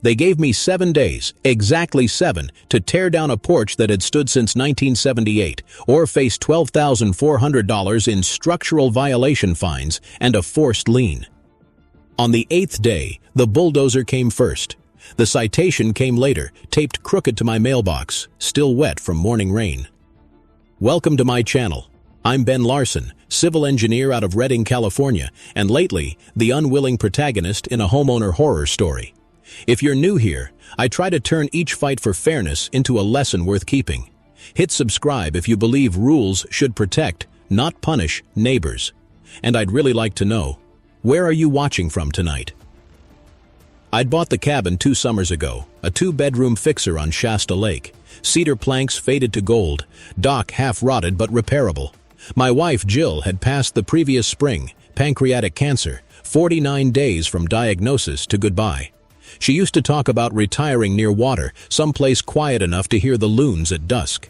They gave me 7 days, exactly 7, to tear down a porch that had stood since 1978, or face $12,400 in structural violation fines and a forced lien. On the 8th day, the bulldozer came first. The citation came later, taped crooked to my mailbox, still wet from morning rain. Welcome to my channel. I'm Ben Larson, civil engineer out of Redding, California, and lately, the unwilling protagonist in a homeowner horror story. If you're new here, I try to turn each fight for fairness into a lesson worth keeping. Hit subscribe if you believe rules should protect, not punish, neighbors. And I'd really like to know, where are you watching from tonight? I'd bought the cabin 2 summers ago, a 2-bedroom fixer on Shasta Lake. Cedar planks faded to gold, dock half-rotted but repairable. My wife, Jill, had passed the previous spring, pancreatic cancer, 49 days from diagnosis to goodbye. She used to talk about retiring near water, someplace quiet enough to hear the loons at dusk.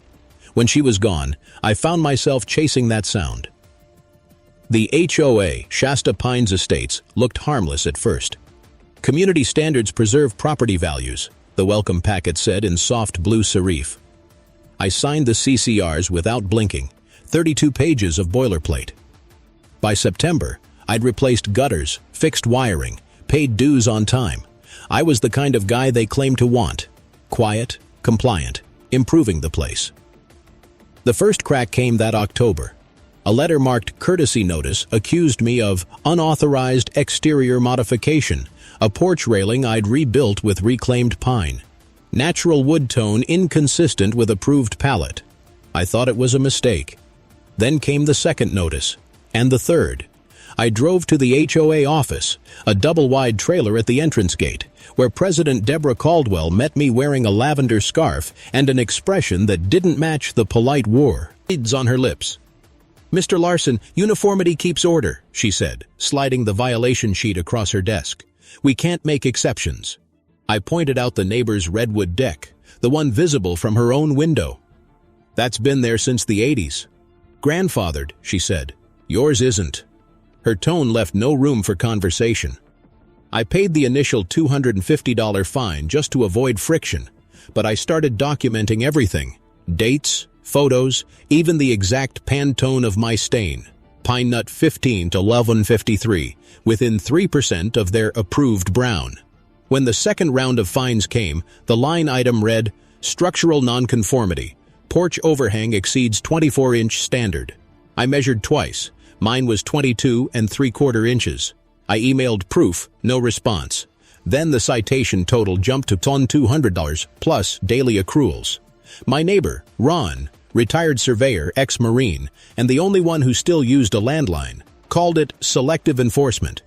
When she was gone, I found myself chasing that sound. The HOA, Shasta Pines Estates, looked harmless at first. Community standards preserve property values, the welcome packet said in soft blue serif. I signed the CCRs without blinking, 32 pages of boilerplate. By September, I'd replaced gutters, fixed wiring, paid dues on time. I was the kind of guy they claimed to want. Quiet, compliant, improving the place. The first crack came that October. A letter marked courtesy notice accused me of unauthorized exterior modification, a porch railing I'd rebuilt with reclaimed pine. Natural wood tone inconsistent with approved pallet. I thought it was a mistake. Then came the second notice, and the third. I drove to the HOA office, a double-wide trailer at the entrance gate, where President Deborah Caldwell met me wearing a lavender scarf and an expression that didn't match the polite words on her lips. "Mr. Larson, uniformity keeps order," she said, sliding the violation sheet across her desk. "We can't make exceptions." I pointed out the neighbor's redwood deck, the one visible from her own window. "That's been there since the 80s. Grandfathered," she said. "Yours isn't." Her tone left no room for conversation. I paid the initial $250 fine just to avoid friction, but I started documenting everything. Dates, photos, even the exact Pantone of my stain. Pine Nut 15 to 1153, within 3% of their approved brown. When the second round of fines came, the line item read, "Structural nonconformity. Porch overhang exceeds 24-inch standard." I measured twice. Mine was 22 3/4 inches. I emailed proof, no response. Then the citation total jumped to $200 plus daily accruals. My neighbor, Ron, retired surveyor, ex-Marine, and the only one who still used a landline, called it selective enforcement.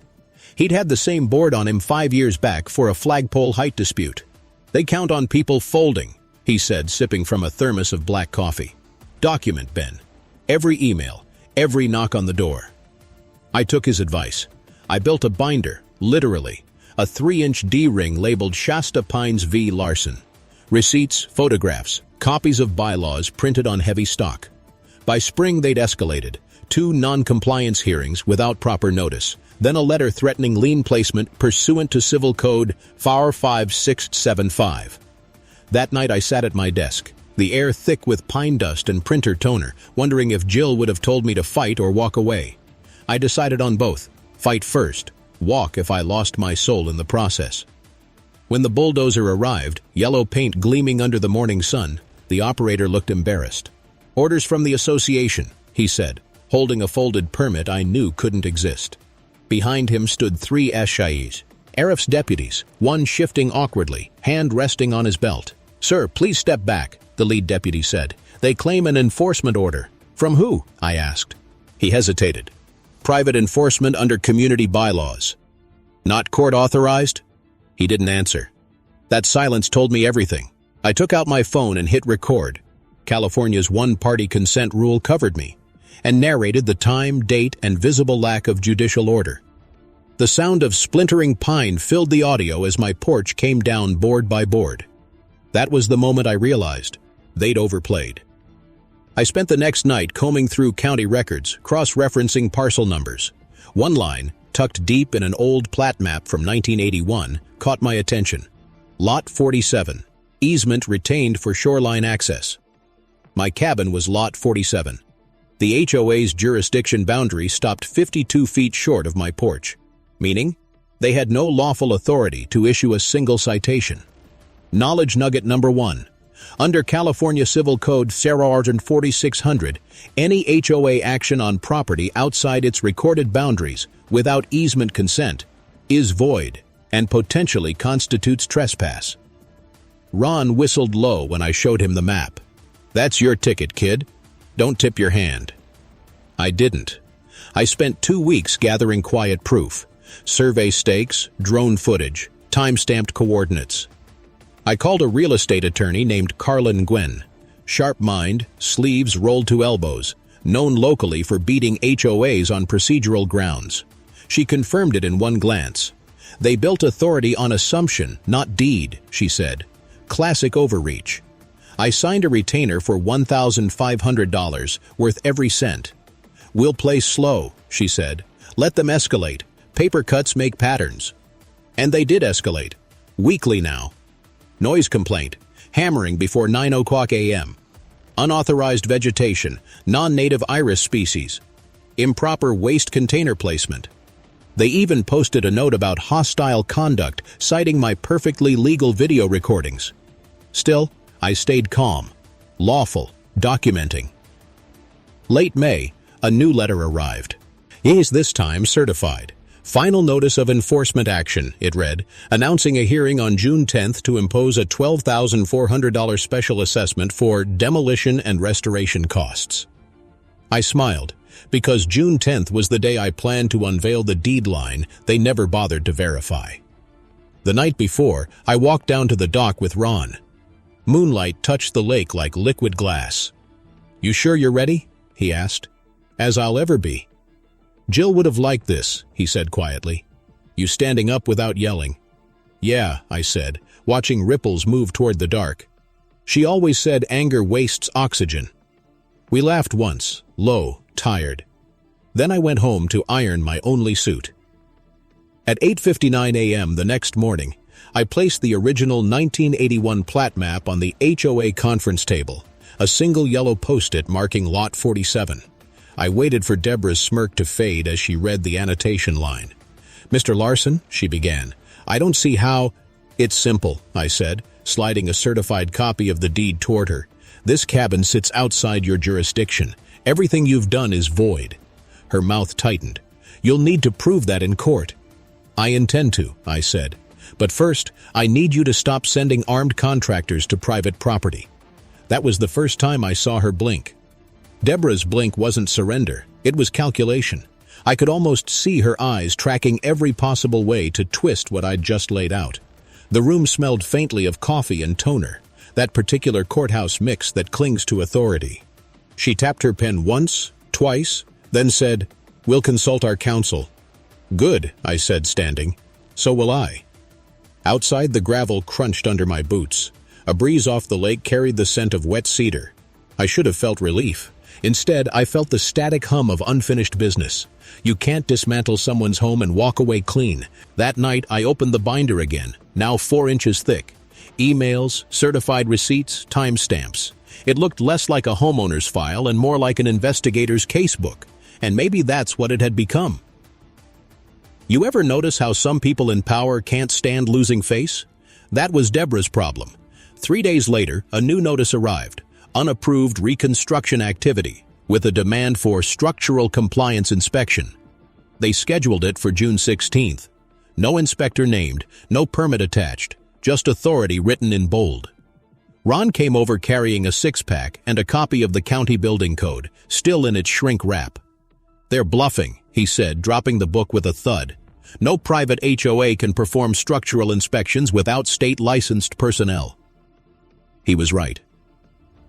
He'd had the same board on him 5 years back for a flagpole height dispute. "They count on people folding," he said, sipping from a thermos of black coffee. "Document, Ben. Every email, every knock on the door." I took his advice. I built a binder, literally, a 3-inch D-ring labeled Shasta Pines v. Larson. Receipts, photographs, copies of bylaws printed on heavy stock. By spring, they'd escalated. 2 non-compliance hearings without proper notice, then a letter threatening lien placement pursuant to Civil Code FAR 5675. That night I sat at my desk, the air thick with pine dust and printer toner, wondering if Jill would have told me to fight or walk away. I decided on both. Fight first, walk if I lost my soul in the process. When the bulldozer arrived, yellow paint gleaming under the morning sun, the operator looked embarrassed. "Orders from the association," he said, holding a folded permit I knew couldn't exist. Behind him stood 3 HOAs, Sheriff's deputies, one shifting awkwardly, hand resting on his belt. "Sir, please step back," the lead deputy said. "They claim an enforcement order." "From who?" I asked. He hesitated. "Private enforcement under community bylaws." "Not court authorized?" He didn't answer. That silence told me everything. I took out my phone and hit record. California's one-party consent rule covered me, and narrated the time, date, and visible lack of judicial order. The sound of splintering pine filled the audio as my porch came down board by board. That was the moment I realized they'd overplayed. I spent the next night combing through county records, cross-referencing parcel numbers. One line, tucked deep in an old plat map from 1981, caught my attention. Lot 47. Easement retained for shoreline access. My cabin was Lot 47. The HOA's jurisdiction boundary stopped 52 feet short of my porch, meaning they had no lawful authority to issue a single citation. Knowledge nugget number 1. Under California Civil Code 4600, any HOA action on property outside its recorded boundaries without easement consent is void and potentially constitutes trespass. Ron whistled low when I showed him the map. "That's your ticket, kid. Don't tip your hand." I didn't. I spent 2 weeks gathering quiet proof, survey stakes, drone footage, time-stamped coordinates. I called a real estate attorney named Carlin Gwen. Sharp mind, sleeves rolled to elbows, known locally for beating HOAs on procedural grounds. She confirmed it in one glance. "They built authority on assumption, not deed," she said. Classic overreach. I signed a retainer for $1,500, worth every cent. "We'll play slow," she said. "Let them escalate. Paper cuts make patterns." And they did escalate. Weekly now. Noise complaint, hammering before 9 o'clock a.m. Unauthorized vegetation, non-native iris species. Improper waste container placement. They even posted a note about hostile conduct, citing my perfectly legal video recordings. Still, I stayed calm, lawful, documenting. Late May, a new letter arrived. "Is this time certified. Final notice of enforcement action," it read, announcing a hearing on June 10th to impose a $12,400 special assessment for demolition and restoration costs. I smiled, because June 10th was the day I planned to unveil the deed line they never bothered to verify. The night before, I walked down to the dock with Ron. Moonlight touched the lake like liquid glass. "You sure you're ready?" he asked. "As I'll ever be." "Jill would have liked this," he said quietly. "You standing up without yelling." "Yeah," I said, watching ripples move toward the dark. "She always said anger wastes oxygen." We laughed once, low, tired. Then I went home to iron my only suit. At 8:59 a.m. the next morning, I placed the original 1981 plat map on the HOA conference table, a single yellow post-it marking Lot 47. I waited for Deborah's smirk to fade as she read the annotation line. "Mr. Larson," she began, "I don't see how—" "It's simple," I said, sliding a certified copy of the deed toward her. "This cabin sits outside your jurisdiction. Everything you've done is void." Her mouth tightened. "You'll need to prove that in court." "I intend to," I said. "But first, I need you to stop sending armed contractors to private property." That was the first time I saw her blink. Deborah's blink wasn't surrender, it was calculation. I could almost see her eyes tracking every possible way to twist what I'd just laid out. The room smelled faintly of coffee and toner, that particular courthouse mix that clings to authority. She tapped her pen once, twice, then said, "We'll consult our counsel." "Good," I said, standing. "So will I." Outside, the gravel crunched under my boots. A breeze off the lake carried the scent of wet cedar. I should have felt relief. Instead, I felt the static hum of unfinished business. You can't dismantle someone's home and walk away clean. That night, I opened the binder again, now 4 inches thick. Emails, certified receipts, timestamps. It looked less like a homeowner's file and more like an investigator's casebook. And maybe that's what it had become. You ever notice how some people in power can't stand losing face? That was Deborah's problem. 3 days later, a new notice arrived. Unapproved reconstruction activity, with a demand for structural compliance inspection. They scheduled it for June 16th. No inspector named, no permit attached, just authority written in bold. Ron came over carrying a 6-pack and a copy of the county building code, still in its shrink wrap. "They're bluffing," he said, dropping the book with a thud. "No private HOA can perform structural inspections without state-licensed personnel." He was right.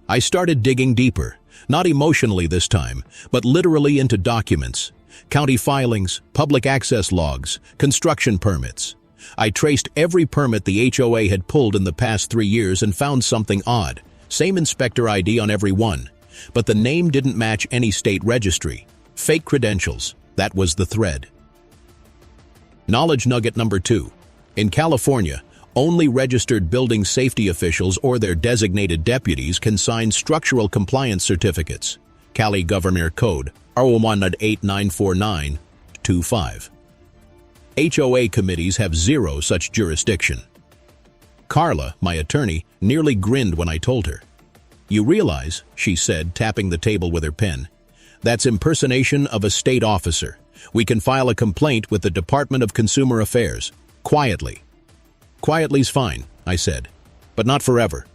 I started digging deeper, not emotionally this time, but literally into documents, county filings, public access logs, construction permits. I traced every permit the HOA had pulled in the past 3 years and found something odd. Same inspector ID on every one, but the name didn't match any state registry. Fake credentials, that was the thread. Knowledge nugget number 2. In California, Only registered building safety officials or their designated deputies can sign structural compliance certificates. Cali Governor Code, R1 8949-25. HOA committees have zero such jurisdiction. Carla, my attorney, nearly grinned when I told her. "You realize," she said, tapping the table with her pen, "that's impersonation of a state officer. We can file a complaint with the Department of Consumer Affairs. Quietly." "Quietly's fine," I said, "but not forever."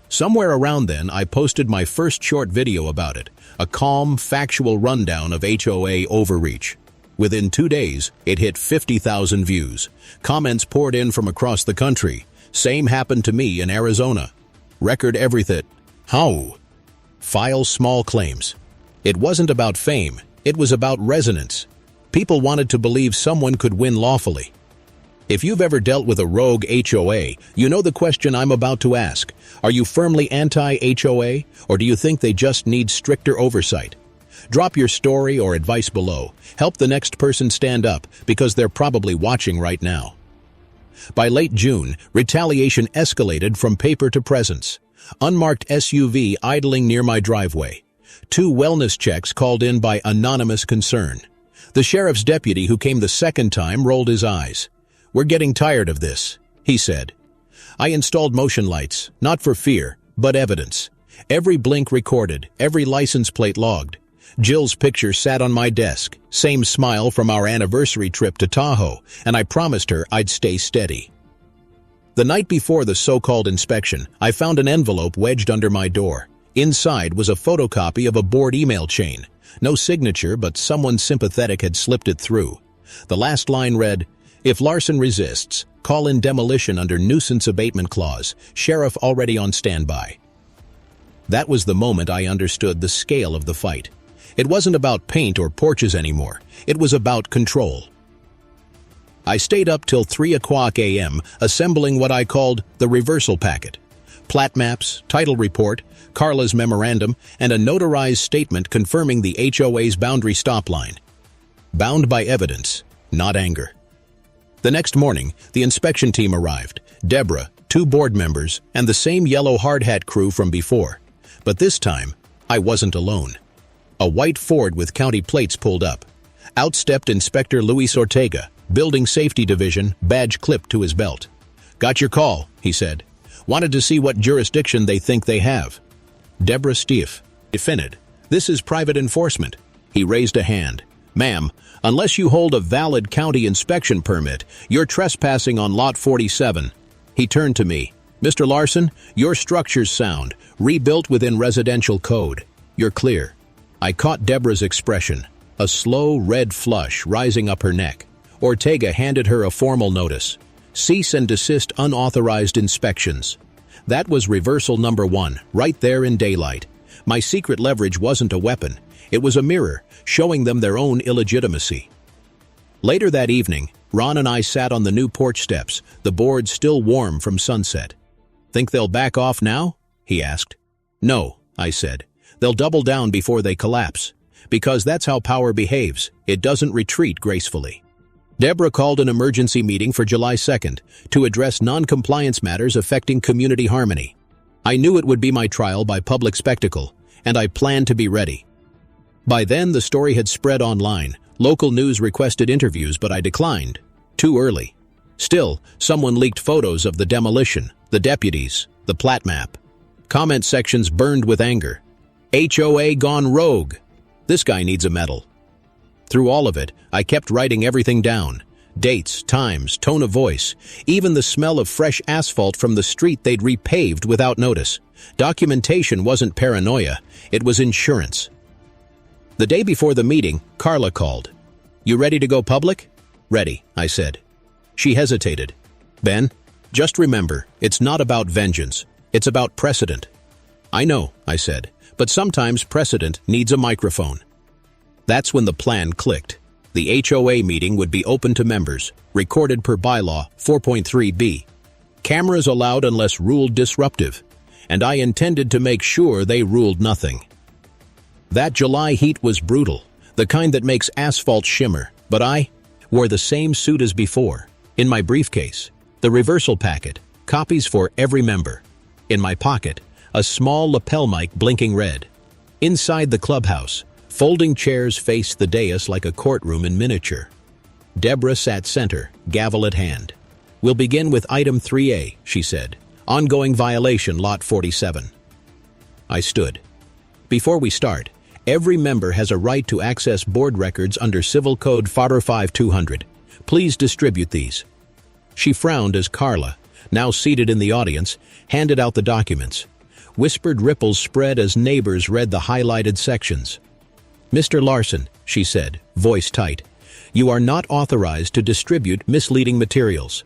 Somewhere around then, I posted my first short video about it, a calm, factual rundown of HOA overreach. Within 2 days, it hit 50,000 views. Comments poured in from across the country. Same happened to me in Arizona. Record everything. How? File small claims. It wasn't about fame. It was about resonance. People wanted to believe someone could win lawfully. If you've ever dealt with a rogue HOA, you know the question I'm about to ask. Are you firmly anti-HOA, or do you think they just need stricter oversight? Drop your story or advice below. Help the next person stand up, because they're probably watching right now. By late June, retaliation escalated from paper to presence. Unmarked SUV idling near my driveway. 2 wellness checks called in by anonymous concern. The sheriff's deputy who came the second time rolled his eyes. "We're getting tired of this," he said. I installed motion lights, not for fear, but evidence. Every blink recorded, every license plate logged. Jill's picture sat on my desk, same smile from our anniversary trip to Tahoe, and I promised her I'd stay steady. The night before the so-called inspection, I found an envelope wedged under my door. Inside was a photocopy of a board email chain. No signature, but someone sympathetic had slipped it through. The last line read, "If Larson resists, call in demolition under nuisance abatement clause. Sheriff already on standby." That was the moment I understood the scale of the fight. It wasn't about paint or porches anymore. It was about control. I stayed up till 3 o'clock a.m. assembling what I called the reversal packet. Plat maps, title report, Carla's memorandum, and a notarized statement confirming the HOA's boundary stop line. Bound by evidence, not anger. The next morning, the inspection team arrived. Deborah, 2 board members, and the same yellow hard hat crew from before. But this time, I wasn't alone. A white Ford with county plates pulled up. Out stepped Inspector Luis Ortega, Building Safety Division, badge clipped to his belt. "Got your call," he said. "Wanted to see what jurisdiction they think they have." Deborah Stief defended. "This is private enforcement." He raised a hand. "Ma'am, unless you hold a valid county inspection permit, you're trespassing on Lot 47. He turned to me. "Mr. Larson, your structure's sound, rebuilt within residential code. You're clear." I caught Deborah's expression, a slow red flush rising up her neck. Ortega handed her a formal notice. Cease and desist unauthorized inspections. That was reversal number 1, right there in daylight. My secret leverage wasn't a weapon. It was a mirror, showing them their own illegitimacy. Later that evening, Ron and I sat on the new porch steps, the boards still warm from sunset. "Think they'll back off now?" he asked. "No," I said. "They'll double down before they collapse. Because that's how power behaves. It doesn't retreat gracefully." Deborah called an emergency meeting for July 2nd to address non-compliance matters affecting community harmony. I knew it would be my trial by public spectacle, and I planned to be ready. By then, the story had spread online. Local news requested interviews, but I declined. Too early. Still, someone leaked photos of the demolition, the deputies, the plat map. Comment sections burned with anger. "HOA gone rogue. This guy needs a medal." Through all of it, I kept writing everything down. Dates, times, tone of voice, even the smell of fresh asphalt from the street they'd repaved without notice. Documentation wasn't paranoia, it was insurance. The day before the meeting, Carla called. "You ready to go public?" "Ready," I said. She hesitated. "Ben, just remember, it's not about vengeance. It's about precedent." "I know," I said, "but sometimes precedent needs a microphone." That's when the plan clicked. The HOA meeting would be open to members, recorded per bylaw 4.3b. Cameras allowed unless ruled disruptive, and I intended to make sure they ruled nothing. That July heat was brutal, the kind that makes asphalt shimmer, but I wore the same suit as before, in my briefcase. The reversal packet, copies for every member. In my pocket, a small lapel mic blinking red. Inside the clubhouse, folding chairs faced the dais like a courtroom in miniature. Deborah sat center, gavel at hand. "We'll begin with item 3A, she said. Ongoing violation, lot 47. I stood. "Before we start, every member has a right to access board records under Civil Code 45200. Please distribute these." She frowned as Carla, now seated in the audience, handed out the documents. Whispered ripples spread as neighbors read the highlighted sections. "Mr. Larson," she said, voice tight, "you are not authorized to distribute misleading materials."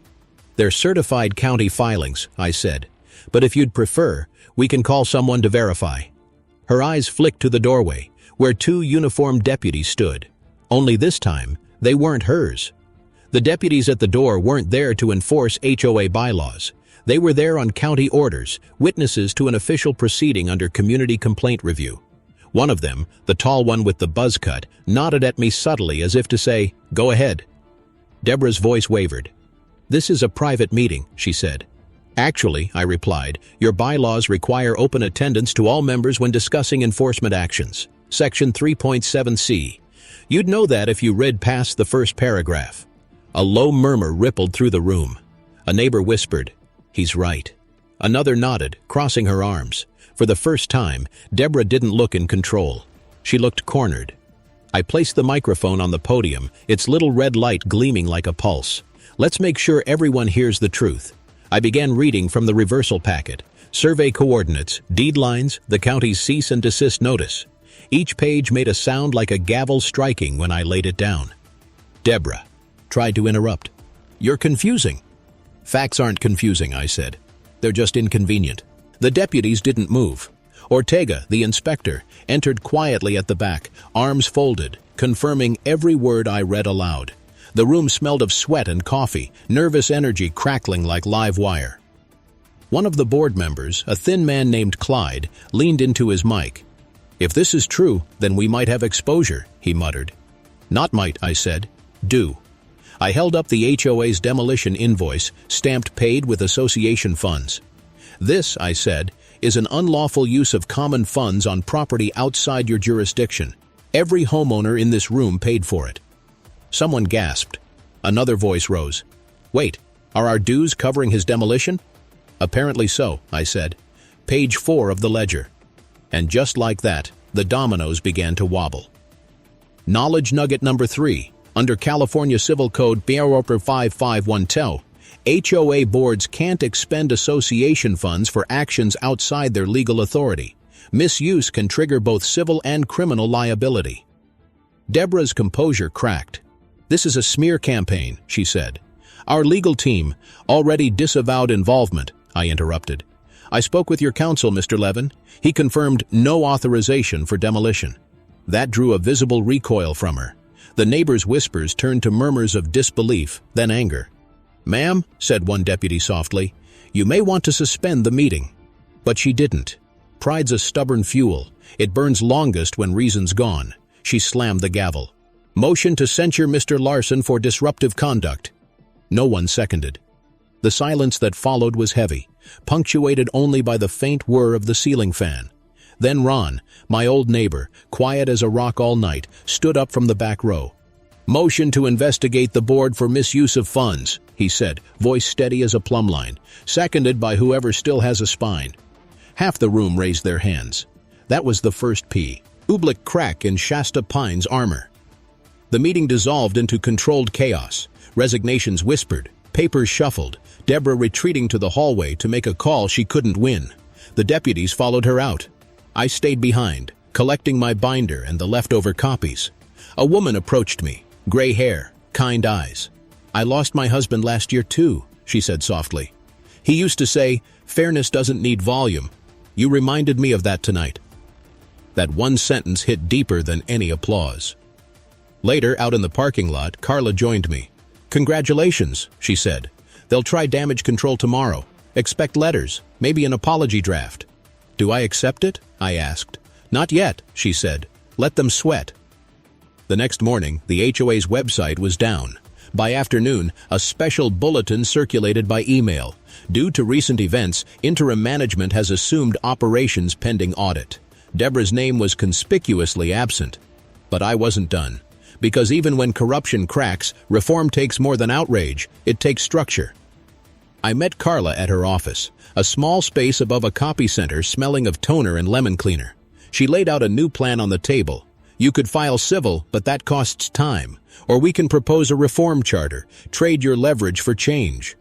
"They're certified county filings," I said, "but if you'd prefer, we can call someone to verify." Her eyes flicked to the doorway, where two uniformed deputies stood. Only this time, they weren't hers. The deputies at the door weren't there to enforce HOA bylaws. They were there on county orders, witnesses to an official proceeding under community complaint review. One of them, the tall one with the buzz cut, nodded at me subtly as if to say, "Go ahead." Deborah's voice wavered. "This is a private meeting," she said. "Actually," I replied, "your bylaws require open attendance to all members when discussing enforcement actions. Section 3.7c. You'd know that if you read past the first paragraph." A low murmur rippled through the room. A neighbor whispered, "He's right." Another nodded, crossing her arms. For the first time, Deborah didn't look in control. She looked cornered. I placed the microphone on the podium, its little red light gleaming like a pulse. Let's make sure everyone hears the truth. I began reading from the reversal packet. Survey coordinates, deed lines, the county's cease and desist notice. Each page made a sound like a gavel striking when I laid it down. Deborah tried to interrupt. "You're confusing." "Facts aren't confusing," I said. "They're just inconvenient." The deputies didn't move. Ortega, the inspector, entered quietly at the back, arms folded, confirming every word I read aloud. The room smelled of sweat and coffee, nervous energy crackling like live wire. One of the board members, a thin man named Clyde, leaned into his mic. "If this is true, then we might have exposure," he muttered. "Not might," I said. "Do." I held up the HOA's demolition invoice, stamped paid with association funds. "This," I said, "is an unlawful use of common funds on property outside your jurisdiction. Every homeowner in this room paid for it." Someone gasped. Another voice rose. "Wait, are our dues covering his demolition?" "Apparently so," I said. Page 4 of the ledger. And just like that, the dominoes began to wobble. Knowledge nugget number 3. Under California Civil Code 551, HOA boards can't expend association funds for actions outside their legal authority. Misuse can trigger both civil and criminal liability. Deborah's composure cracked. "This is a smear campaign," she said. "Our legal team already disavowed involvement," I interrupted. "I spoke with your counsel, Mr. Levin. He confirmed no authorization for demolition." That drew a visible recoil from her. The neighbors' whispers turned to murmurs of disbelief, then anger. "Ma'am," said one deputy softly, "you may want to suspend the meeting." But she didn't. Pride's a stubborn fuel. It burns longest when reason's gone. She slammed the gavel. "Motion to censure Mr. Larson for disruptive conduct." No one seconded. The silence that followed was heavy, punctuated only by the faint whir of the ceiling fan. Then Ron, my old neighbor, quiet as a rock all night, stood up from the back row. "Motion to investigate the board for misuse of funds," he said, voice steady as a plumb line, seconded by whoever still has a spine. Half the room raised their hands. That was the first P. Oobleck crack in Shasta Pine's armor. The meeting dissolved into controlled chaos. Resignations whispered, papers shuffled, Deborah retreating to the hallway to make a call she couldn't win. The deputies followed her out. I stayed behind, collecting my binder and the leftover copies. A woman approached me, gray hair, kind eyes. "I lost my husband last year too," she said softly. "He used to say, 'Fairness doesn't need volume.' You reminded me of that tonight." That one sentence hit deeper than any applause. Later, out in the parking lot, Carla joined me. "Congratulations," she said. "They'll try damage control tomorrow. Expect letters, maybe an apology draft." "Do I accept it?" I asked. "Not yet," she said. "Let them sweat." The next morning, the HOA's website was down. By afternoon, a special bulletin circulated by email. Due to recent events, interim management has assumed operations pending audit. Deborah's name was conspicuously absent. But I wasn't done. Because even when corruption cracks, reform takes more than outrage, it takes structure. I met Carla at her office, a small space above a copy center smelling of toner and lemon cleaner. She laid out a new plan on the table. You could file civil, but that costs time. Or we can propose a reform charter, trade your leverage for change.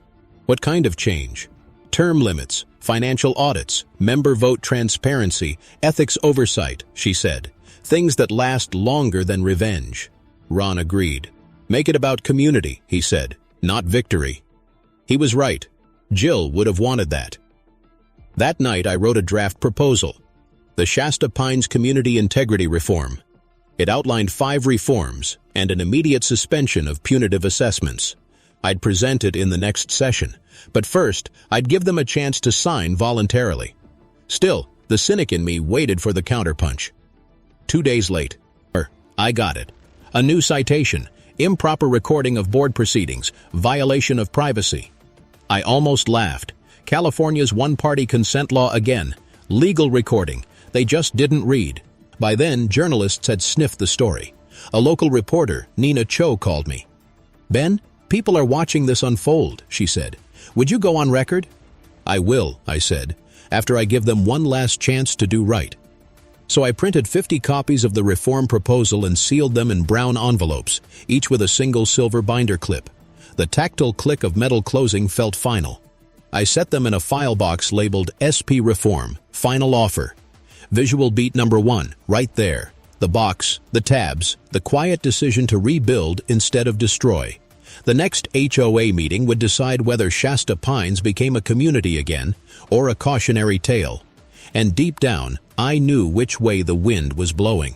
What kind of change? Term limits, financial audits, member vote transparency, ethics oversight, she said. Things that last longer than revenge. Ron agreed. Make it about community, he said, not victory. He was right. Jill would have wanted that. That night I wrote a draft proposal. The Shasta Pines Community Integrity Reform. It outlined 5 reforms and an immediate suspension of punitive assessments. I'd present it in the next session, but first I'd give them a chance to sign voluntarily. Still, the cynic in me waited for the counterpunch. 2 days late. I got it. A new citation, improper recording of board proceedings, violation of privacy. I almost laughed. California's one-party consent law again. Legal recording. They just didn't read. By then, journalists had sniffed the story. A local reporter, Nina Cho, called me. Ben, people are watching this unfold, she said. Would you go on record? I will, I said, after I give them one last chance to do right. So I printed 50 copies of the reform proposal and sealed them in brown envelopes, each with a single silver binder clip. The tactile click of metal closing felt final. I set them in a file box labeled SP Reform, Final Offer. Visual beat number 1, right there. The box, the tabs, the quiet decision to rebuild instead of destroy. The next HOA meeting would decide whether Shasta Pines became a community again or a cautionary tale. And deep down, I knew which way the wind was blowing.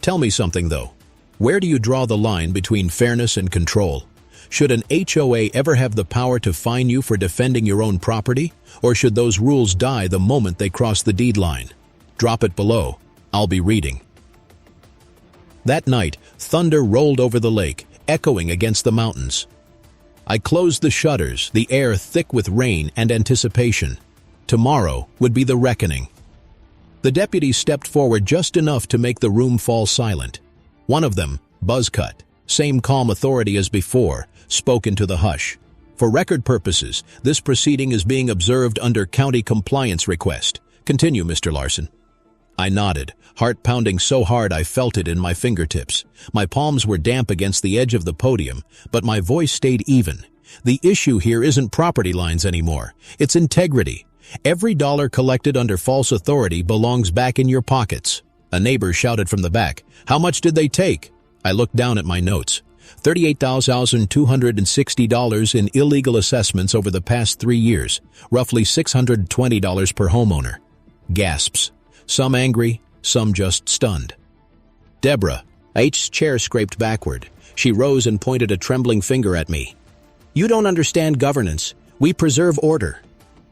Tell me something, though. Where do you draw the line between fairness and control? Should an HOA ever have the power to fine you for defending your own property? Or should those rules die the moment they cross the deed line? Drop it below. I'll be reading. That night, thunder rolled over the lake, echoing against the mountains. I closed the shutters, the air thick with rain and anticipation. Tomorrow would be the reckoning. The deputies stepped forward just enough to make the room fall silent. One of them, Buzzcut, same calm authority as before, spoke into the hush. For record purposes, this proceeding is being observed under county compliance request. Continue, Mr. Larson. I nodded, heart pounding so hard I felt it in my fingertips. My palms were damp against the edge of the podium, but my voice stayed even. The issue here isn't property lines anymore. It's integrity. Every dollar collected under false authority belongs back in your pockets. A neighbor shouted from the back, "How much did they take?" I looked down at my notes. $38,260 in illegal assessments over the past 3 years, roughly $620 per homeowner. Gasps. Some angry, some just stunned. Deborah. H's chair scraped backward. She rose and pointed a trembling finger at me. "You don't understand governance. We preserve order."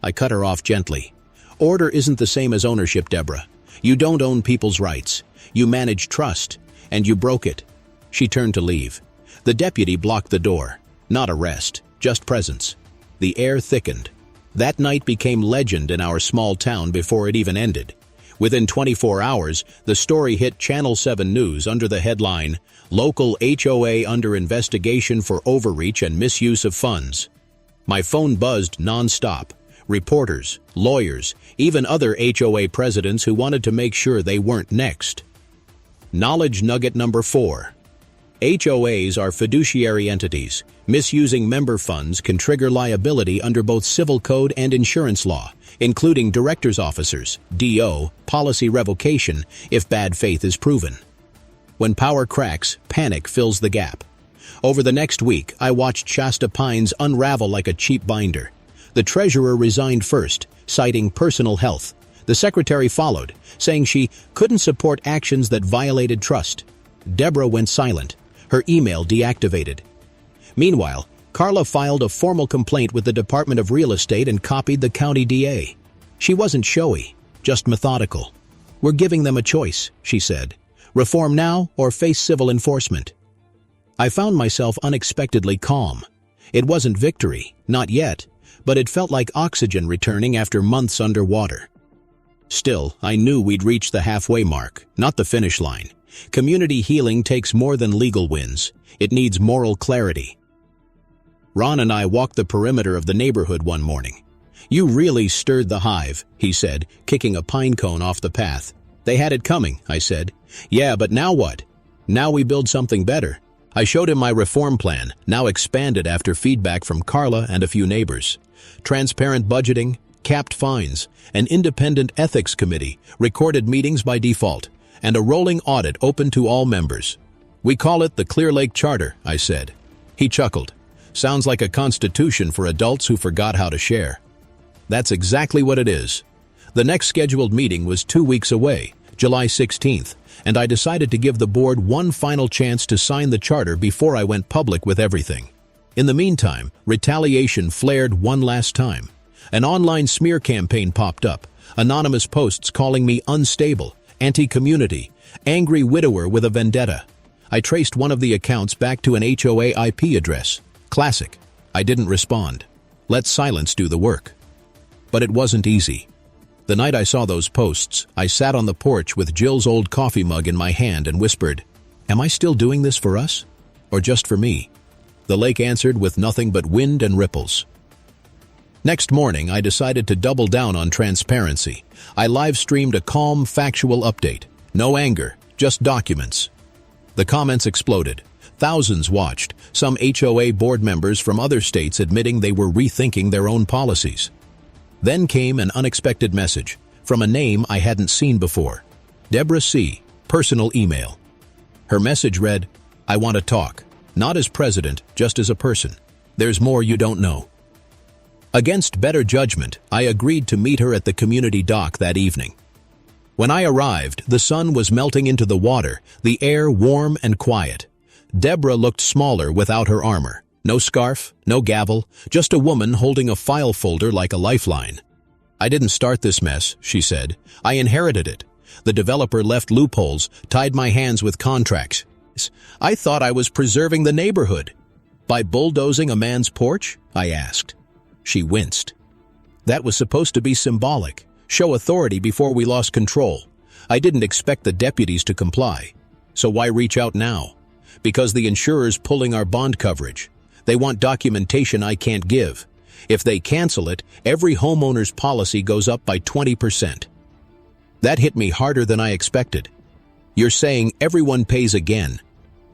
I cut her off gently. Order isn't the same as ownership, Deborah. You don't own people's rights. You manage trust, and you broke it. She turned to leave. The deputy blocked the door. Not arrest, just presence. The air thickened. That night became legend in our small town before it even ended. Within 24 hours, the story hit Channel 7 News under the headline, "Local HOA Under Investigation for Overreach and Misuse of Funds." My phone buzzed nonstop. Reporters, lawyers, even other HOA presidents who wanted to make sure they weren't next. Knowledge nugget number 4. HOAs are fiduciary entities. Misusing member funds can trigger liability under both civil code and insurance law, including directors' officers, DO, policy revocation, if bad faith is proven. When power cracks, panic fills the gap. Over the next week, I watched Shasta Pines unravel like a cheap binder. The treasurer resigned first, citing personal health. The secretary followed, saying she couldn't support actions that violated trust. Deborah went silent, her email deactivated. Meanwhile, Carla filed a formal complaint with the Department of Real Estate and copied the county DA. She wasn't showy, just methodical. "We're giving them a choice," she said. "Reform now or face civil enforcement." I found myself unexpectedly calm. It wasn't victory, not yet, but it felt like oxygen returning after months underwater. Still, I knew we'd reached the halfway mark, not the finish line. Community healing takes more than legal wins. It needs moral clarity. Ron and I walked the perimeter of the neighborhood one morning. "You really stirred the hive," he said, kicking a pine cone off the path. "They had it coming," I said. "Yeah, but now what?" "Now we build something better." I showed him my reform plan, now expanded after feedback from Carla and a few neighbors. Transparent budgeting, capped fines, an independent ethics committee, recorded meetings by default, and a rolling audit open to all members. "We call it the Clear Lake Charter," I said. He chuckled. "Sounds like a constitution for adults who forgot how to share." That's exactly what it is. The next scheduled meeting was 2 weeks away, July 16th, and I decided to give the board one final chance to sign the charter before I went public with everything. In the meantime, retaliation flared one last time. An online smear campaign popped up, anonymous posts calling me unstable, anti-community, angry widower with a vendetta. I traced one of the accounts back to an HOA IP address. Classic. I didn't respond. Let silence do the work. But it wasn't easy. The night I saw those posts, I sat on the porch with Jill's old coffee mug in my hand and whispered, "Am I still doing this for us? Or just for me?" The lake answered with nothing but wind and ripples. Next morning, I decided to double down on transparency. I live-streamed a calm, factual update. No anger, just documents. The comments exploded. Thousands watched, some HOA board members from other states admitting they were rethinking their own policies. Then came an unexpected message, from a name I hadn't seen before. Deborah C., personal email. Her message read, "I want to talk, not as president, just as a person. There's more you don't know." Against better judgment, I agreed to meet her at the community dock that evening. When I arrived, the sun was melting into the water, the air warm and quiet. Deborah looked smaller without her armor. No scarf, no gavel, just a woman holding a file folder like a lifeline. "I didn't start this mess," she said. "I inherited it. The developer left loopholes, tied my hands with contracts. I thought I was preserving the neighborhood. By bulldozing a man's porch?" I asked. She winced. "That was supposed to be symbolic, show authority before we lost control. I didn't expect the deputies to comply. So why reach out now? Because the insurer's pulling our bond coverage. They want documentation I can't give. If they cancel it, every homeowner's policy goes up by 20%. That hit me harder than I expected. "You're saying everyone pays again?"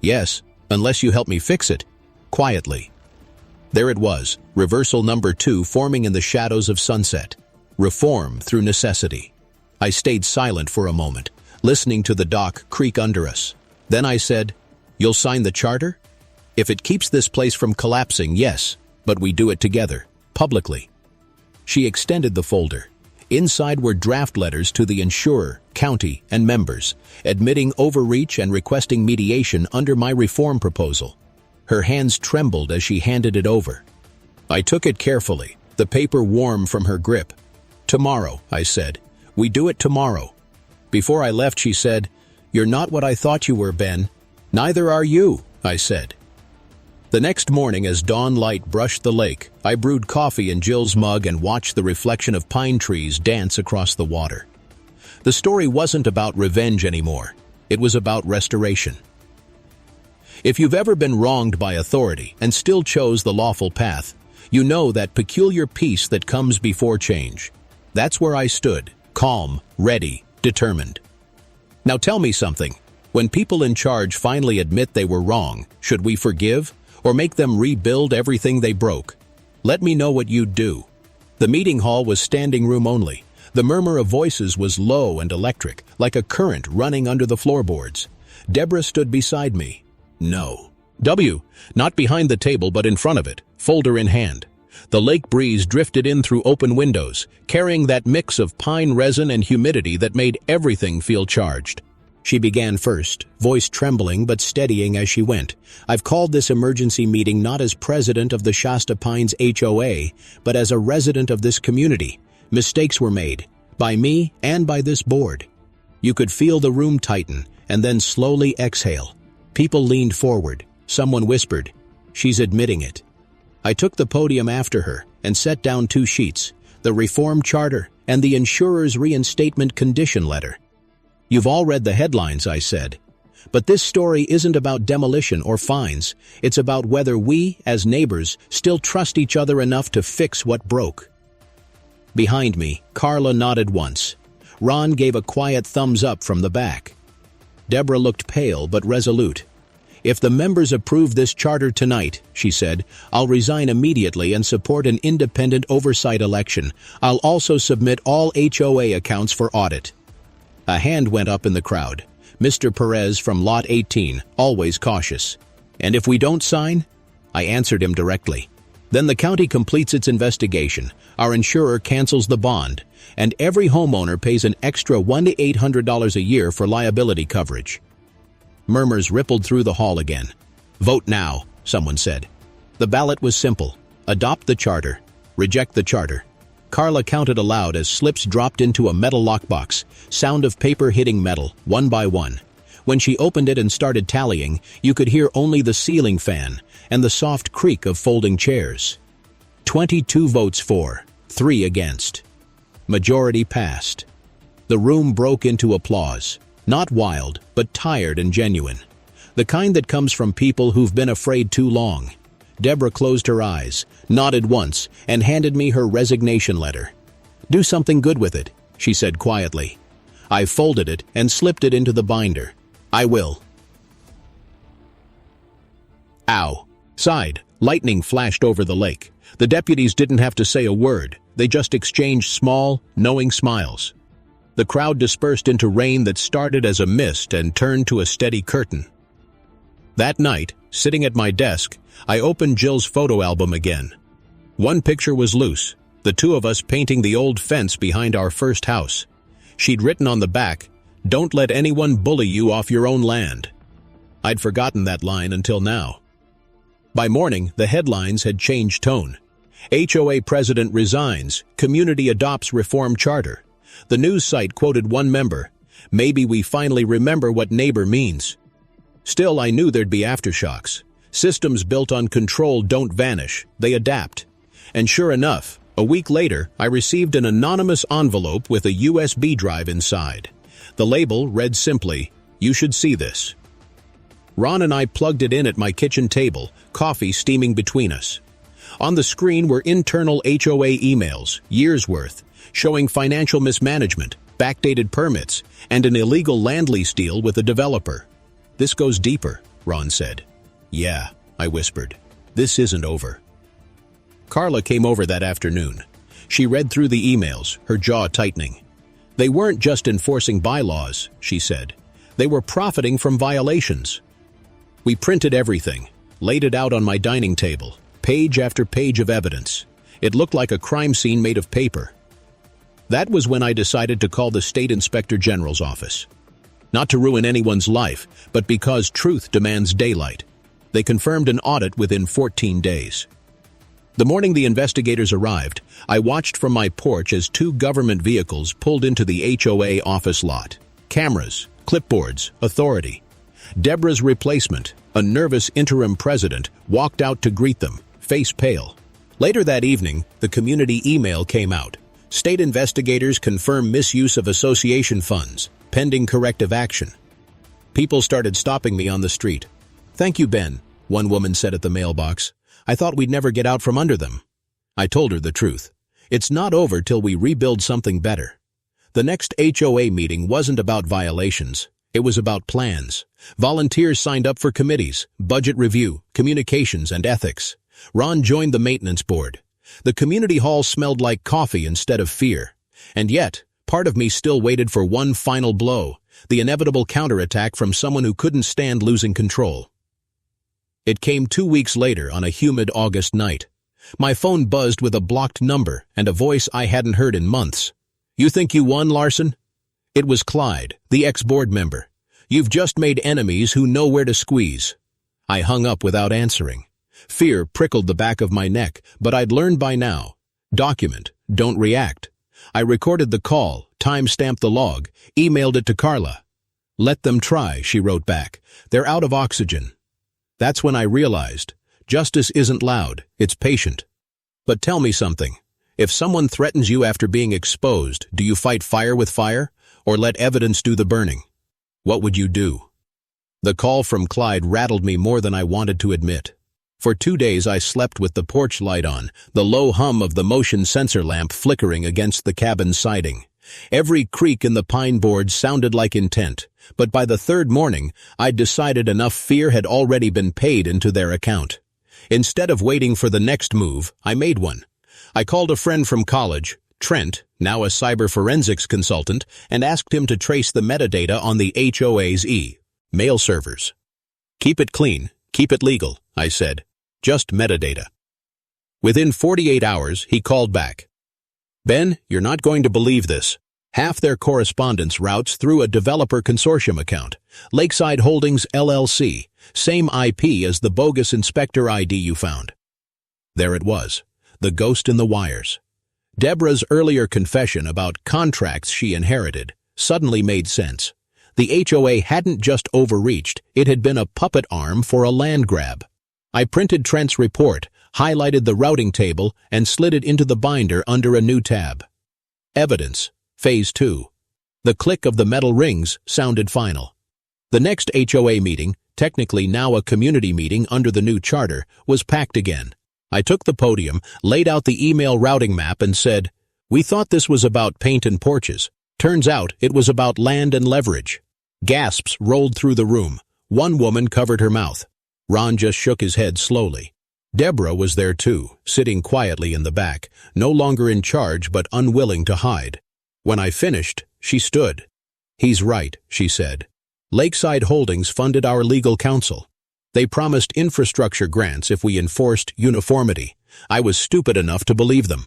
"Yes, unless you help me fix it." Quietly. There it was, reversal number 2 forming in the shadows of sunset. Reform through necessity. I stayed silent for a moment, listening to the dock creak under us. Then I said, "You'll sign the charter?" "If it keeps this place from collapsing, yes, but we do it together, publicly." She extended the folder. Inside were draft letters to the insurer, county, and members, admitting overreach and requesting mediation under my reform proposal. Her hands trembled as she handed it over. I took it carefully, the paper warm from her grip. "Tomorrow," I said. "We do it tomorrow." Before I left, she said, "You're not what I thought you were, Ben." "Neither are you," I said. The next morning, as dawn light brushed the lake, I brewed coffee in Jill's mug and watched the reflection of pine trees dance across the water. The story wasn't about revenge anymore. It was about restoration. If you've ever been wronged by authority and still chose the lawful path, you know that peculiar peace that comes before change. That's where I stood, calm, ready, determined. Now tell me something. When people in charge finally admit they were wrong, should we forgive? Or make them rebuild everything they broke? Let me know what you'd do. The meeting hall was standing room only. The murmur of voices was low and electric, like a current running under the floorboards. Deborah stood beside me. No. Not behind the table but in front of it, folder in hand. The lake breeze drifted in through open windows, carrying that mix of pine resin and humidity that made everything feel charged. She began first, voice trembling but steadying as she went. "I've called this emergency meeting not as president of the Shasta Pines HOA, but as a resident of this community. Mistakes were made, by me and by this board." You could feel the room tighten, and then slowly exhale. People leaned forward, Someone whispered, "She's admitting it." I took the podium after her and set down 2 sheets, the Reform Charter and the insurer's reinstatement condition letter. "You've all read the headlines," I said. "But this story isn't about demolition or fines. It's about whether we, as neighbors, still trust each other enough to fix what broke." Behind me, Carla nodded once. Ron gave a quiet thumbs up from the back. Deborah looked pale but resolute. "If the members approve this charter tonight," she said, "I'll resign immediately and support an independent oversight election. I'll also submit all HOA accounts for audit." A hand went up in the crowd. Mr. Perez from Lot 18, always cautious. "And if we don't sign?" I answered him directly. "Then the county completes its investigation, our insurer cancels the bond, and every homeowner pays an extra $100 to $800 a year for liability coverage." Murmurs rippled through the hall again. "Vote now," someone said. The ballot was simple. Adopt the charter. Reject the charter. Carla counted aloud as slips dropped into a metal lockbox, sound of paper hitting metal, one by one. When she opened it and started tallying, you could hear only the ceiling fan and the soft creak of folding chairs. 22 votes for, 3 against. Majority passed. The room broke into applause. Not wild, but tired and genuine. The kind that comes from people who've been afraid too long. Deborah closed her eyes, nodded once, and handed me her resignation letter. "Do something good with it," she said quietly. I folded it and slipped it into the binder. "I will." Ow. Side. Lightning flashed over the lake. The deputies didn't have to say a word. They just exchanged small, knowing smiles. The crowd dispersed into rain that started as a mist and turned to a steady curtain. That night, sitting at my desk, I opened Jill's photo album again. One picture was loose, the 2 of us painting the old fence behind our first house. She'd written on the back, "Don't let anyone bully you off your own land." I'd forgotten that line until now. By morning, the headlines had changed tone. HOA president resigns, community adopts reform charter. The news site quoted one member, "Maybe we finally remember what neighbor means." Still, I knew there'd be aftershocks. Systems built on control don't vanish, they adapt. And sure enough, a week later, I received an anonymous envelope with a USB drive inside. The label read simply, "You should see this." Ron and I plugged it in at my kitchen table, coffee steaming between us. On the screen were internal HOA emails, years' worth, showing financial mismanagement, backdated permits, and an illegal land lease deal with a developer. "This goes deeper," Ron said. "Yeah," I whispered. "This isn't over." Carla came over that afternoon. She read through the emails, her jaw tightening. "They weren't just enforcing bylaws," she said. "They were profiting from violations." We printed everything, laid it out on my dining table, page after page of evidence. It looked like a crime scene made of paper. That was when I decided to call the State Inspector General's office. Not to ruin anyone's life, but because truth demands daylight. They confirmed an audit within 14 days. The morning the investigators arrived, I watched from my porch as 2 government vehicles pulled into the HOA office lot. Cameras, clipboards, authority. Deborah's replacement, a nervous interim president, walked out to greet them, face pale. Later that evening, the community email came out. State investigators confirm misuse of association funds, pending corrective action. People started stopping me on the street. "Thank you, Ben," one woman said at the mailbox. "I thought we'd never get out from under them." I told her the truth. It's not over till we rebuild something better. The next HOA meeting wasn't about violations. It was about plans. Volunteers signed up for committees, budget review, communications, and ethics. Ron joined the maintenance board. The community hall smelled like coffee instead of fear. And yet, part of me still waited for one final blow, the inevitable counterattack from someone who couldn't stand losing control. It came 2 weeks later on a humid August night. My phone buzzed with a blocked number and a voice I hadn't heard in months. "You think you won, Larson?" It was Clyde, the ex-board member. "You've just made enemies who know where to squeeze." I hung up without answering. Fear prickled the back of my neck, but I'd learned by now. Document, don't react. I recorded the call, time-stamped the log, emailed it to Carla. "Let them try," she wrote back. "They're out of oxygen." That's when I realized, justice isn't loud, it's patient. But tell me something. If someone threatens you after being exposed, do you fight fire with fire, or let evidence do the burning? What would you do? The call from Clyde rattled me more than I wanted to admit. For 2 days I slept with the porch light on, the low hum of the motion sensor lamp flickering against the cabin's siding. Every creak in the pine boards sounded like intent, but by the third morning, I'd decided enough fear had already been paid into their account. Instead of waiting for the next move, I made one. I called a friend from college, Trent, now a cyber forensics consultant, and asked him to trace the metadata on the HOAs mail servers. Keep it clean, keep it legal, I said. Just metadata. Within 48 hours, he called back. Ben, you're not going to believe this. Half their correspondence routes through a developer consortium account, Lakeside Holdings LLC, same IP as the bogus inspector ID you found. There it was, the ghost in the wires. Deborah's earlier confession about contracts she inherited suddenly made sense. The HOA hadn't just overreached, it had been a puppet arm for a land grab. I printed Trent's report, highlighted the routing table, and slid it into the binder under a new tab. Evidence, Phase 2. The click of the metal rings sounded final. The next HOA meeting, technically now a community meeting under the new charter, was packed again. I took the podium, laid out the email routing map, and said, "We thought this was about paint and porches. Turns out it was about land and leverage." Gasps rolled through the room. One woman covered her mouth. Ron just shook his head slowly. Deborah was there too, sitting quietly in the back, no longer in charge but unwilling to hide. When I finished, she stood. "He's right," she said. "Lakeside Holdings funded our legal counsel. They promised infrastructure grants if we enforced uniformity. I was stupid enough to believe them."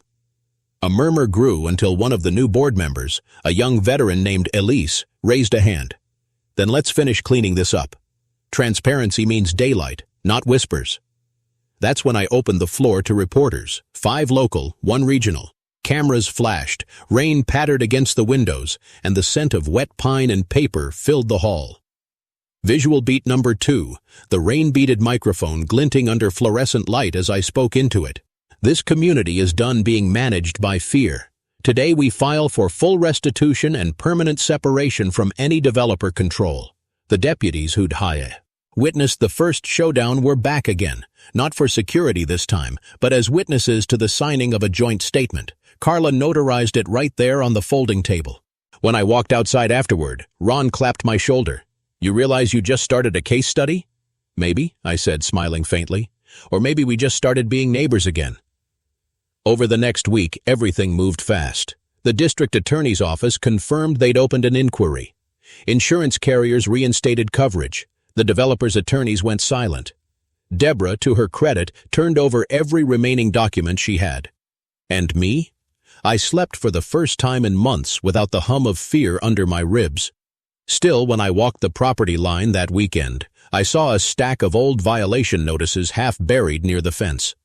A murmur grew until one of the new board members, a young veteran named Elise, raised a hand. "Then let's finish cleaning this up. Transparency means daylight, not whispers." That's when I opened the floor to reporters, 5 local, 1 regional. Cameras flashed, rain pattered against the windows, and the scent of wet pine and paper filled the hall. Visual beat number 2, the rain-beaded microphone glinting under fluorescent light as I spoke into it. This community is done being managed by fear. Today we file for full restitution and permanent separation from any developer control. The deputies who'd witnessed the first showdown were back again, not for security this time, but as witnesses to the signing of a joint statement. Carla notarized it right there on the folding table. When I walked outside afterward, Ron clapped my shoulder. "You realize you just started a case study?" "Maybe," I said, smiling faintly. "Or maybe we just started being neighbors again." Over the next week, everything moved fast. The district attorney's office confirmed they'd opened an inquiry. Insurance carriers reinstated coverage. The developer's attorneys went silent. Deborah, to her credit, turned over every remaining document she had. And me? I slept for the first time in months without the hum of fear under my ribs. Still, when I walked the property line that weekend, I saw a stack of old violation notices half buried near the fence.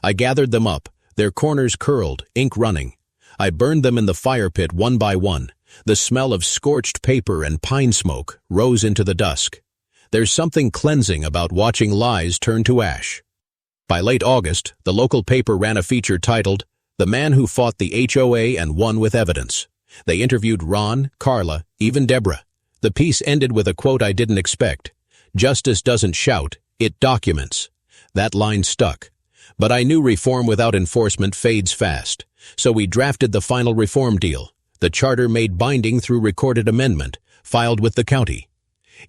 I gathered them up, their corners curled, ink running. I burned them in the fire pit one by one. The smell of scorched paper and pine smoke rose into the dusk. There's something cleansing about watching lies turn to ash. By late August, the local paper ran a feature titled, "The Man Who Fought the HOA and Won with Evidence." They interviewed Ron, Carla, even Deborah. The piece ended with a quote I didn't expect. "Justice doesn't shout, it documents." That line stuck. But I knew reform without enforcement fades fast. So we drafted the final reform deal. The charter made binding through recorded amendment, filed with the county.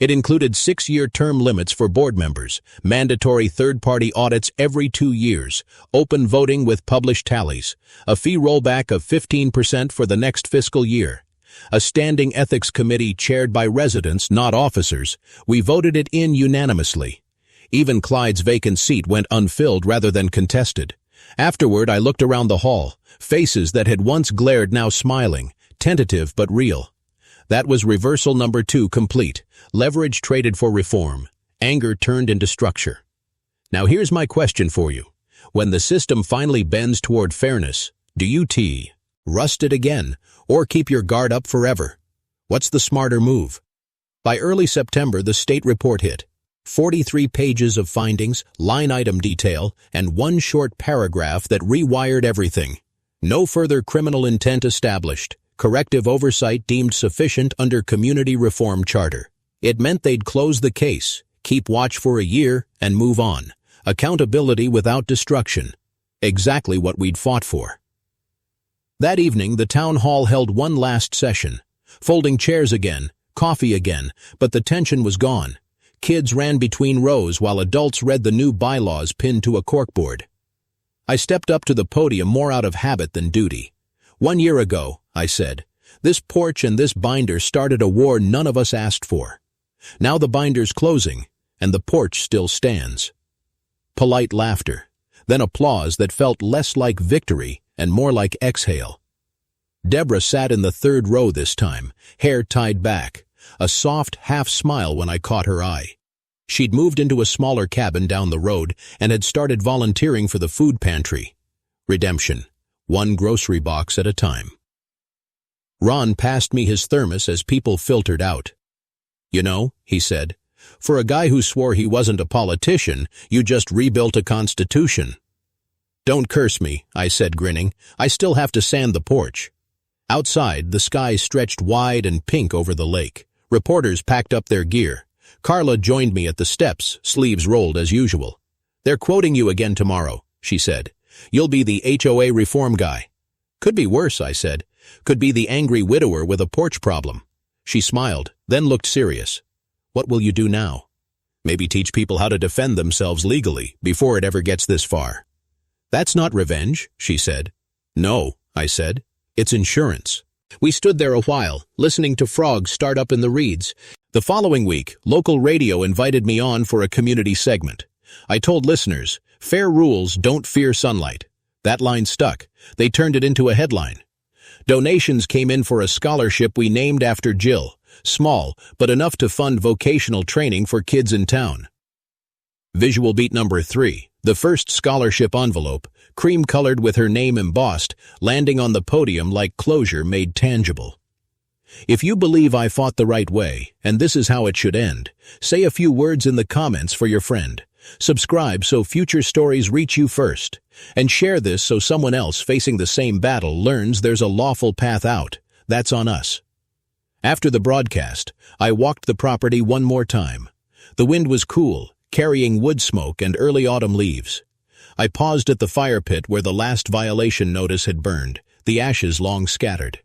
It included 6-year term limits for board members, mandatory third-party audits every 2 years, open voting with published tallies, a fee rollback of 15% for the next fiscal year, a standing ethics committee chaired by residents, not officers. We voted it in unanimously. Even Clyde's vacant seat went unfilled rather than contested. Afterward, I looked around the hall, faces that had once glared now smiling, tentative but real. That was reversal number 2 complete. Leverage traded for reform. Anger turned into structure. Now here's my question for you. When the system finally bends toward fairness, do you rust it again, or keep your guard up forever? What's the smarter move? By early September, the state report hit. 43 pages of findings, line item detail, and one short paragraph that rewired everything. No further criminal intent established. Corrective oversight deemed sufficient under Community Reform Charter. It meant they'd close the case, keep watch for a year, and move on. Accountability without destruction. Exactly what we'd fought for. That evening, the town hall held one last session. Folding chairs again, coffee again, but the tension was gone. Kids ran between rows while adults read the new bylaws pinned to a corkboard. I stepped up to the podium more out of habit than duty. 1 year ago, I said, this porch and this binder started a war none of us asked for. Now the binder's closing, and the porch still stands. Polite laughter, then applause that felt less like victory and more like exhale. Deborah sat in the third row this time, hair tied back, a soft half-smile when I caught her eye. She'd moved into a smaller cabin down the road and had started volunteering for the food pantry. Redemption, one grocery box at a time. Ron passed me his thermos as people filtered out. You know, he said, for a guy who swore he wasn't a politician, you just rebuilt a constitution. Don't curse me, I said, grinning. I still have to sand the porch. Outside, the sky stretched wide and pink over the lake. Reporters packed up their gear. Carla joined me at the steps, sleeves rolled as usual. They're quoting you again tomorrow, she said. You'll be the HOA reform guy. Could be worse, I said. Could be the angry widower with a porch problem. She smiled, then looked serious. What will you do now? Maybe teach people how to defend themselves legally before it ever gets this far. That's not revenge, she said. No, I said. It's insurance. We stood there a while, listening to frogs start up in the reeds. The following week, local radio invited me on for a community segment. I told listeners, fair rules don't fear sunlight. That line stuck. They turned it into a headline. Donations came in for a scholarship we named after Jill. Small, but enough to fund vocational training for kids in town. Visual beat number 3, the first scholarship envelope, cream-colored with her name embossed, landing on the podium like closure made tangible. If you believe I fought the right way, and this is how it should end, say a few words in the comments for your friend. Subscribe so future stories reach you first. And share this so someone else facing the same battle learns there's a lawful path out. That's on us. After the broadcast, I walked the property one more time. The wind was cool, carrying wood smoke and early autumn leaves. I paused at the fire pit where the last violation notice had burned, the ashes long scattered.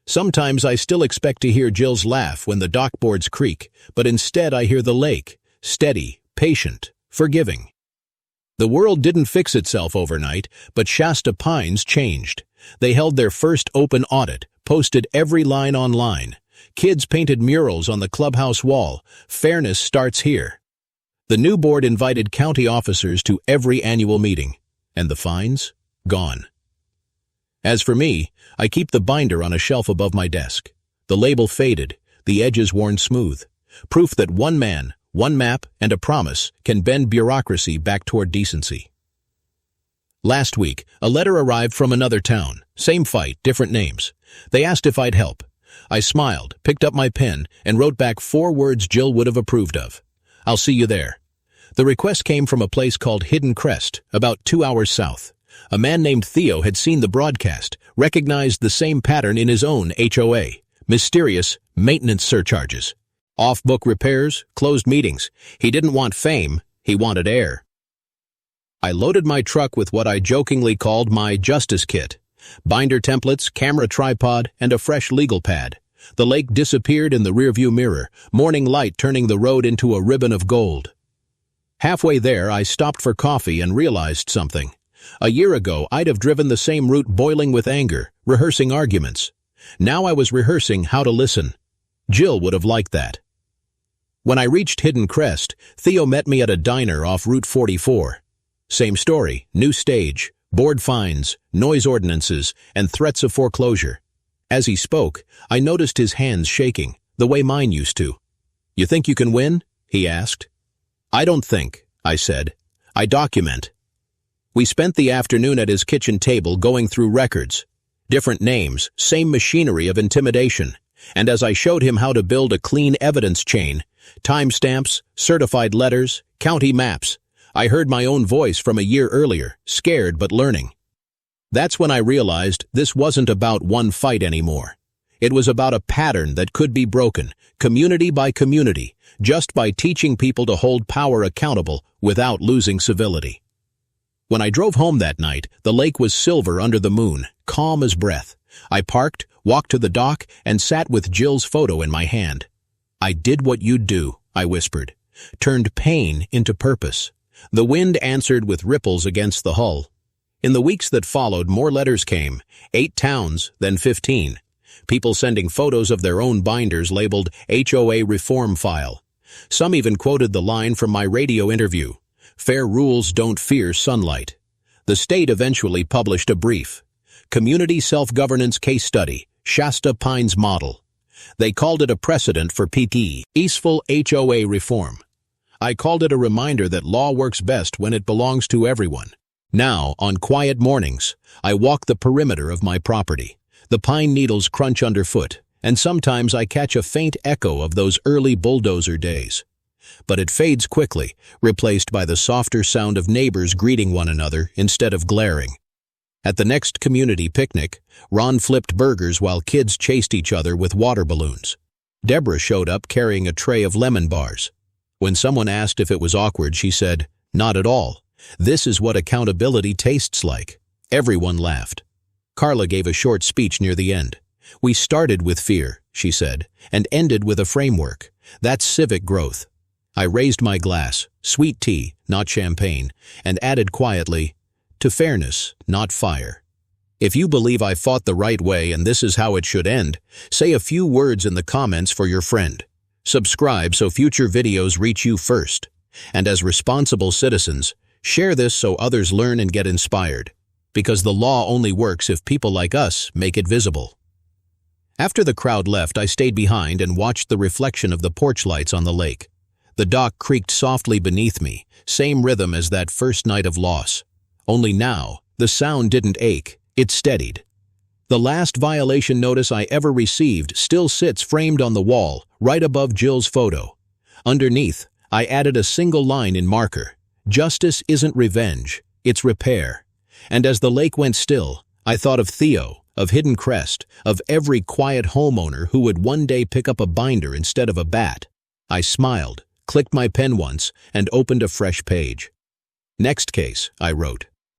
Sometimes I still expect to hear Jill's laugh when the dockboards creak, but instead I hear the lake, steady, patient, forgiving. The world didn't fix itself overnight, but Shasta Pines changed. They held their first open audit, posted every line online. Kids painted murals on the clubhouse wall. Fairness starts here. The new board invited county officers to every annual meeting. And the fines? Gone. As for me, I keep the binder on a shelf above my desk. The label faded, the edges worn smooth. Proof that one man, one map, and a promise can bend bureaucracy back toward decency. Last week, a letter arrived from another town. Same fight, different names. They asked if I'd help. I smiled, picked up my pen, and wrote back 4 words Jill would have approved of. I'll see you there. The request came from a place called Hidden Crest, about 2 hours south. A man named Theo had seen the broadcast, recognized the same pattern in his own HOA. Mysterious maintenance surcharges. Off-book repairs, closed meetings. He didn't want fame, he wanted air. I loaded my truck with what I jokingly called my justice kit. Binder templates, camera tripod, and a fresh legal pad. The lake disappeared in the rearview mirror, morning light turning the road into a ribbon of gold. Halfway there, I stopped for coffee and realized something. A year ago, I'd have driven the same route boiling with anger, rehearsing arguments. Now I was rehearsing how to listen. Jill would have liked that. When I reached Hidden Crest, Theo met me at a diner off Route 44. Same story, new stage, board fines, noise ordinances, and threats of foreclosure. As he spoke, I noticed his hands shaking, the way mine used to. "You think you can win?" he asked. "I don't think," I said. "I document." We spent the afternoon at his kitchen table going through records. Different names, same machinery of intimidation. And as I showed him how to build a clean evidence chain, Timestamps, certified letters, county maps. I heard my own voice from a year earlier, scared but learning. That's when I realized this wasn't about one fight anymore. It was about a pattern that could be broken, community by community, just by teaching people to hold power accountable without losing civility. When I drove home that night, the lake was silver under the moon, calm as breath. I parked, walked to the dock, and sat with Jill's photo in my hand. "I did what you'd do," I whispered. "Turned pain into purpose." The wind answered with ripples against the hull. In the weeks that followed, more letters came, 8 towns, then 15. People sending photos of their own binders labeled HOA reform file. Some even quoted the line from my radio interview, "Fair rules don't fear sunlight." The state eventually published a brief, Community Self-Governance Case Study, Shasta Pines Model. They called it a precedent for peaceful HOA reform. I called it a reminder that law works best when it belongs to everyone. Now, on quiet mornings, I walk the perimeter of my property. The pine needles crunch underfoot, and sometimes I catch a faint echo of those early bulldozer days. But it fades quickly, replaced by the softer sound of neighbors greeting one another instead of glaring. At the next community picnic, Ron flipped burgers while kids chased each other with water balloons. Deborah showed up carrying a tray of lemon bars. When someone asked if it was awkward, she said, "Not at all. This is what accountability tastes like." Everyone laughed. Carla gave a short speech near the end. "We started with fear," she said, "and ended with a framework. That's civic growth." I raised my glass, sweet tea, not champagne, and added quietly, "To fairness, not fire." If you believe I fought the right way and this is how it should end, say a few words in the comments for your friend. Subscribe so future videos reach you first. And as responsible citizens, share this so others learn and get inspired. Because the law only works if people like us make it visible. After the crowd left, I stayed behind and watched the reflection of the porch lights on the lake. The dock creaked softly beneath me, same rhythm as that first night of loss. Only now, the sound didn't ache, it steadied. The last violation notice I ever received still sits framed on the wall, right above Jill's photo. Underneath, I added a single line in marker. "Justice isn't revenge, it's repair." And as the lake went still, I thought of Theo, of Hidden Crest, of every quiet homeowner who would one day pick up a binder instead of a bat. I smiled, clicked my pen once, and opened a fresh page. "Next case," I wrote.